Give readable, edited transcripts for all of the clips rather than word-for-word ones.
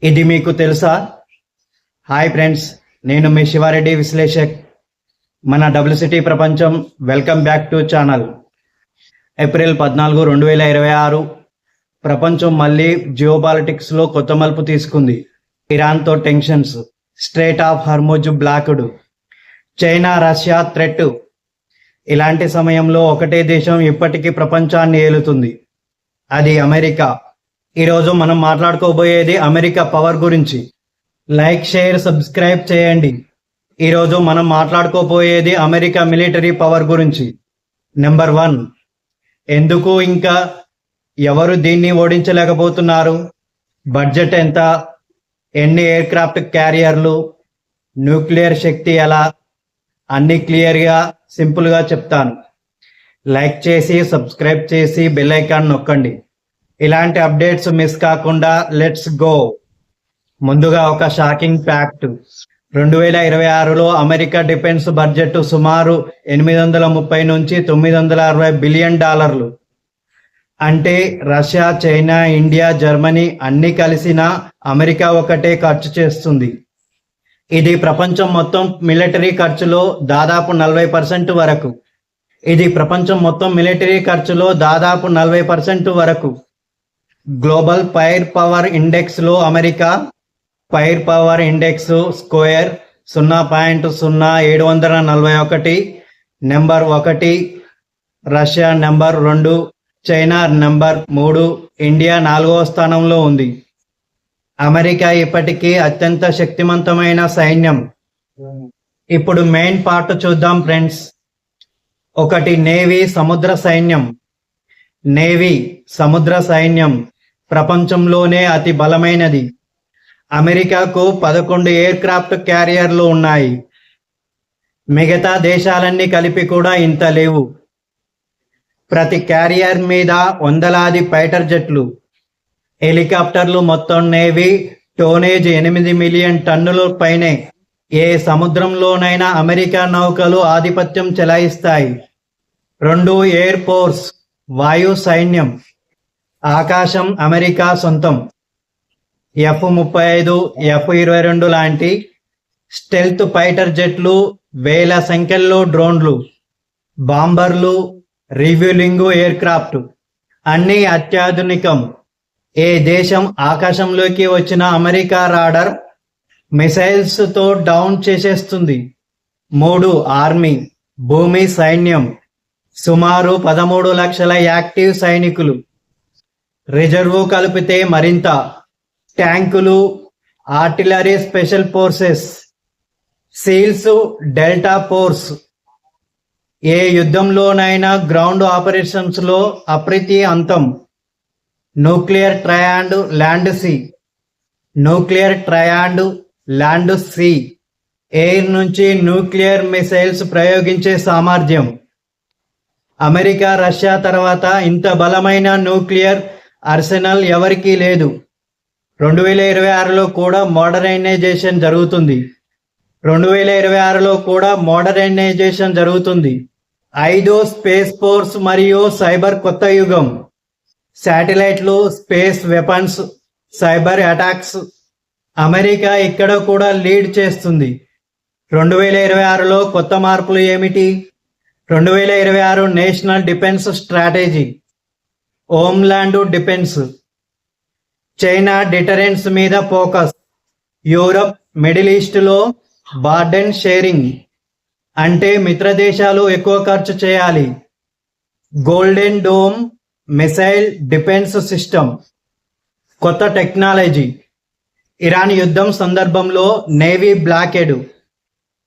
ఇది మీకు తెలుసా? హాయ్ ఫ్రెండ్స్, నేను మీ శివారెడ్డి విశ్లేషక్. మన డబ్ల్యూసిటీ ప్రపంచం welcome back to channel. April 14, 2026 ప్రపంచం మళ్ళీ జియోపాలిటిక్స్లో కొత్త మలుపు తీసుకుంది. ఇరాన్తో tensions, strait of Hormuz blocked, China Russia threat. ఇలాంటి సమయంలో ఒకటే దేశం ఇప్పటికీ ప్రపంచాన్ని ఏలుతుంది, అది అమెరికా. ఈరోజు మనం మాట్లాడుకోబోయేది అమెరికా పవర్ గురించి. లైక్, షేర్, సబ్స్క్రైబ్ చేయండి. ఈరోజు మనం మాట్లాడుకోబోయేది అమెరికా మిలిటరీ పవర్ గురించి. నెంబర్ 1, ఎందుకు ఇంకా ఎవరు దీన్ని ఓడించలేకపోతున్నారు? బడ్జెట్ ఎంత? ఎన్ని ఎయిర్ క్రాఫ్ట్ క్యారియర్లు? న్యూక్లియర్ శక్తి ఎలా? అన్ని క్లియర్గా, సింపుల్గా చెప్తాను. లైక్ చేసి, సబ్స్క్రైబ్ చేసి, బెల్ ఐకాన్ నొక్కండి. ఇలాంటి అప్డేట్స్ మిస్ కాకుండా లెట్స్ గో. ముందుగా ఒక షాకింగ్ ఫ్యాక్ట్. 2026లో అమెరికా డిఫెన్స్ బడ్జెట్ సుమారు 830 నుంచి 960 బిలియన్ డాలర్లు. అంటే రష్యా, చైనా, ఇండియా, జర్మనీ అన్ని కలిసిన అమెరికా ఒకటే ఖర్చు చేస్తుంది. ఇది ప్రపంచం మొత్తం మిలిటరీ ఖర్చులో దాదాపు 40% వరకు. గ్లోబల్ ఫైర్ పవర్ ఇండెక్స్ లో America fire power index square 0.0741, number 1. Russia number 2, China number 3, India 4వ స్థానంలో ఉంది. అమెరికా ఇప్పటికీ అత్యంత శక్తివంతమైన సైన్యం. ఇప్పుడు మెయిన్ పార్ట్ చూద్దాం ఫ్రెండ్స్. 1, నేవీ సముద్ర సైన్యం. నేవీ సముద్ర సైన్యం ప్రపంచంలోనే అతి బలమైనది. అమెరికాకు 11 ఎయిర్ క్రాఫ్ట్ క్యారియర్లు ఉన్నాయి. మిగతా దేశాలన్నీ కలిపి కూడా ఇంత లేవు. ప్రతి క్యారియర్ మీద వందలాది ఫైటర్ జెట్లు, హెలికాప్టర్లు. మొత్తం నేవీ టోనేజ్ 8 మిలియన్ టన్నుల పైనే. ఏ సముద్రంలోనైనా అమెరికా నౌకలు ఆధిపత్యం చెలాయిస్తాయి. 2, ఎయిర్ ఫోర్స్ వాయు సైన్యం. ఆకాశం అమెరికా సొంతం. F-35, F-22 లాంటి స్టెల్త్ ఫైటర్ జెట్లు, వేల సంఖ్యలో డ్రోన్లు, బాంబర్లు, రివ్యూలింగ్ ఎయిర్ క్రాఫ్ట్ అన్నీ అత్యాధునికం. ఏ దేశం ఆకాశంలోకి వచ్చిన అమెరికా రాడర్ మిసైల్స్ తో డౌన్ చేసేస్తుంది. 3, ఆర్మీ భూమి సైన్యం. సుమారు 13 లక్షల యాక్టివ్ సైనికులు. రిజర్వ్ కలిపితే మరింత. ట్యాంకులు, artillery, special forces, SEALs, Delta Force. ఏ యుద్ధంలోనైనా గ్రౌండ్ ఆపరేషన్స్ లో అప్రతి అంతం. Nuclear triad land sea. Air నుంచి న్యూక్లియర్ మిసైల్స్ ప్రయోగించే సామర్థ్యం. అమెరికా, రష్యా తర్వాత ఇంత బలమైన న్యూక్లియర్ ఆర్సెనల్ ఎవరికీ లేదు. 2026లో కూడా మోడర్నైజేషన్ జరుగుతుంది. 5, స్పేస్ ఫోర్స్ మరియు సైబర్ కొత్త యుగం. శాటిలైట్లు, space weapons, cyber attacks. America ఇక్కడ కూడా లీడ్ చేస్తుంది. 2026లో కొత్త మార్పులు ఏమిటి? 2026 national defence strategy. Homeland defence. China deterrence మీద ఫోకస్. యూరప్, మిడిల్ ఈస్ట్ లో బార్డెన్ షేరింగ్, అంటే మిత్ర దేశాలు ఎక్కువ ఖర్చు చేయాలి. Golden dome missile defence system. కొత్త టెక్నాలజీ. ఇరాన్ యుద్ధం సందర్భంలో నేవీ బ్లాకెడ్.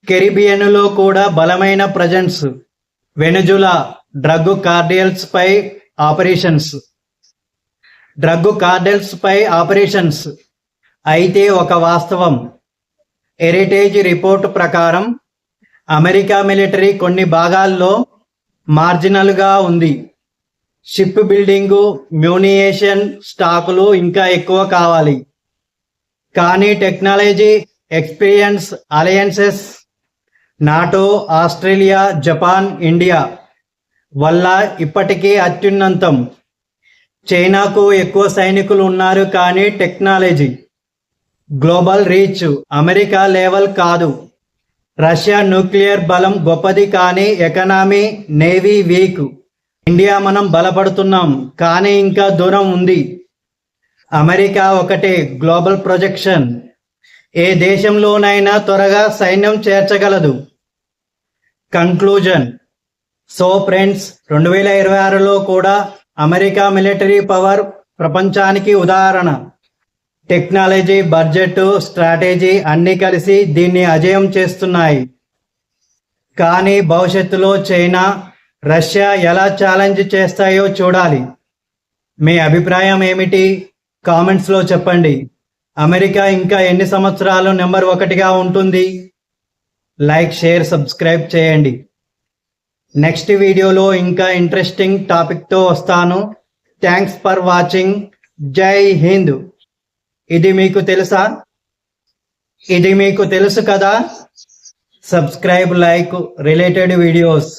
కెరిబియన్లో కూడా బలమైన ప్రజెన్స్. వెనుజులా డ్రగ్ కార్టెల్స్ పై ఆపరేషన్స్. అయితే ఒక వాస్తవం. హెరిటేజ్ రిపోర్ట్ ప్రకారం అమెరికా మిలిటరీ కొన్ని భాగాల్లో మార్జినల్ గా ఉంది. షిప్ బిల్డింగ్, మ్యూనియేషన్ స్టాకులు ఇంకా ఎక్కువ కావాలి. కానీ technology, experience, alliances, NATO, Australia, Japan, India వల్ల ఇప్పటికీ అత్యున్నతం. చైనాకు ఎక్కువ సైనికులు ఉన్నారు, కానీ technology global reach America level కాదు. రష్యా న్యూక్లియర్ బలం గొప్పది కానీ ఎకనామీ నేవీ వీక్. ఇండియా మనం బలపడుతున్నాం కానీ ఇంకా దూరం ఉంది. అమెరికా ఒకటే గ్లోబల్ ప్రొజెక్షన్. ఏ దేశంలోనైనా త్వరగా సైన్యం చేర్చగలదు. కంక్లూజన్. సో ఫ్రెండ్స్, 2026లో కూడా అమెరికా మిలిటరీ పవర్ ప్రపంచానికి ఉదాహరణ. టెక్నాలజీ, బడ్జెట్, స్ట్రాటజీ అన్నీ కలిసి దీన్ని అజేయం చేస్తున్నాయి. కానీ భవిష్యత్తులో చైనా, రష్యా ఎలా ఛాలెంజ్ చేస్తాయో చూడాలి. మీ అభిప్రాయం ఏమిటి? కామెంట్స్లో చెప్పండి. అమెరికా ఇంకా ఎన్ని సంవత్సరాలు నెంబర్ 1గా ఉంటుంది? లైక్, షేర్, సబ్స్క్రైబ్ చేయండి. నెక్స్ట్ వీడియోలో ఇంకా ఇంట్రెస్టింగ్ టాపిక్తో వస్తాను. Thanks for watching. జై హింద్. ఇది మీకు తెలుసా? ఇది మీకు తెలుసు కదా? Subscribe, like related videos.